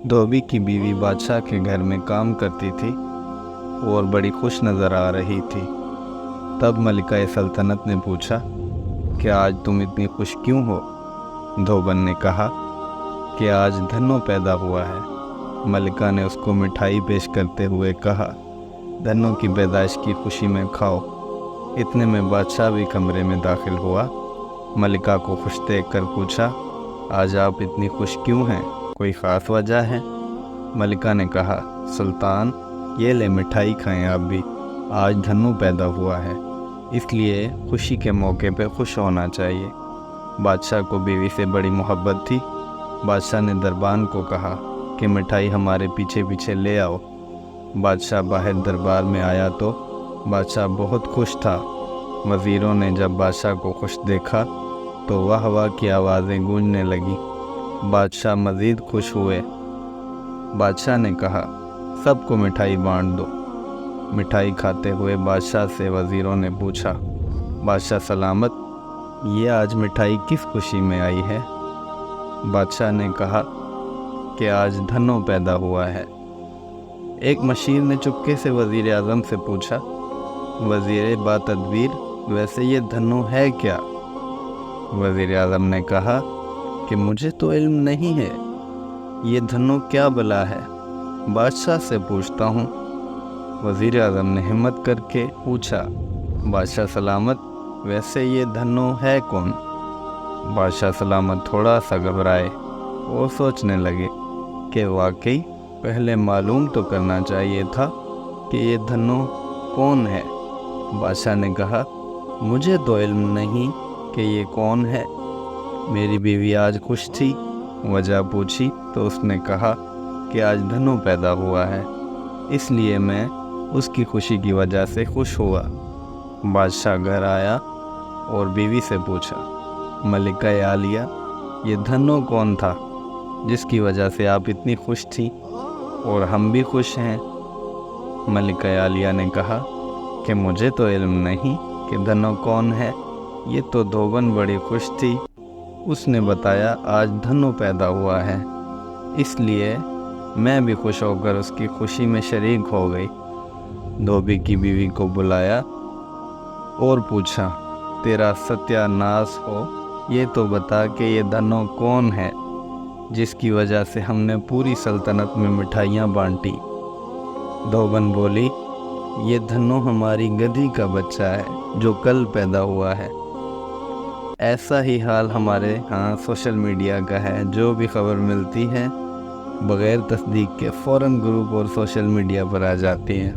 धोबी की बीवी बादशाह के घर में काम करती थी और बड़ी खुश नज़र आ रही थी। तब मलिका सल्तनत ने पूछा कि आज तुम इतनी खुश क्यों हो? धोबन ने कहा कि आज धन्नो पैदा हुआ है। मलिका ने उसको मिठाई पेश करते हुए कहा, धन्नो की पैदाइश की खुशी में खाओ। इतने में बादशाह भी कमरे में दाखिल हुआ। मलिका को खुश देखकर पूछा, आज आप इतनी खुश क्यों हैं? कोई ख़ास वजह है? मलिका ने कहा, सुल्तान ये ले मिठाई खाएं आप भी, आज धन्नो पैदा हुआ है, इसलिए खुशी के मौके पे खुश होना चाहिए। बादशाह को बीवी से बड़ी मोहब्बत थी। बादशाह ने दरबान को कहा कि मिठाई हमारे पीछे पीछे ले आओ। बादशाह बाहर दरबार में आया तो बादशाह बहुत खुश था। वज़ीरों ने जब बादशाह को खुश देखा तो वाह वाह की आवाज़ें गूंजने लगी। बादशाह मज़ीद खुश हुए। बादशाह ने कहा, सबको मिठाई बांट दो। मिठाई खाते हुए बादशाह से वज़ीरों ने पूछा, बादशाह सलामत, ये आज मिठाई किस खुशी में आई है? बादशाह ने कहा कि आज धन्नो पैदा हुआ है। एक मशीर ने चुपके से वज़ीर आज़म से पूछा, वज़ीर बातदबीर, वैसे ये धन्नो है क्या? वज़ीर आज़म ने कहा कि मुझे तो इल्म नहीं है, ये धन्नो क्या बला है, बादशाह से पूछता हूँ। वज़ीर आज़म ने हिम्मत करके पूछा, बादशाह सलामत, वैसे ये धन्नो है कौन? बादशाह सलामत थोड़ा सा घबराए और सोचने लगे कि वाकई पहले मालूम तो करना चाहिए था कि ये धन्नो कौन है। बादशाह ने कहा, मुझे तो इल्म नहीं कि ये कौन है। मेरी बीवी आज खुश थी, वजह पूछी तो उसने कहा कि आज धन्नो पैदा हुआ है, इसलिए मैं उसकी खुशी की वजह से खुश हुआ। बादशाह घर आया और बीवी से पूछा, मलिका आलिया, ये धन्नो कौन था जिसकी वजह से आप इतनी खुश थी और हम भी खुश हैं? मलिका आलिया ने कहा कि मुझे तो इल्म नहीं कि धन्नो कौन है, ये तो धोबन बड़ी खुश थी, उसने बताया आज धन्नो पैदा हुआ है, इसलिए मैं भी खुश होकर उसकी खुशी में शरीक हो गई। धोबी की बीवी को बुलाया और पूछा, तेरा सत्यानाश हो, ये तो बता कि ये धन्नो कौन है जिसकी वजह से हमने पूरी सल्तनत में मिठाइयाँ बांटी। धोबन बोली, ये धन्नो हमारी गधी का बच्चा है जो कल पैदा हुआ है। ऐसा ही हाल हमारे यहाँ सोशल मीडिया का है। जो भी खबर मिलती है बग़ैर तस्दीक के फ़ौरन ग्रुप और सोशल मीडिया पर आ जाती है।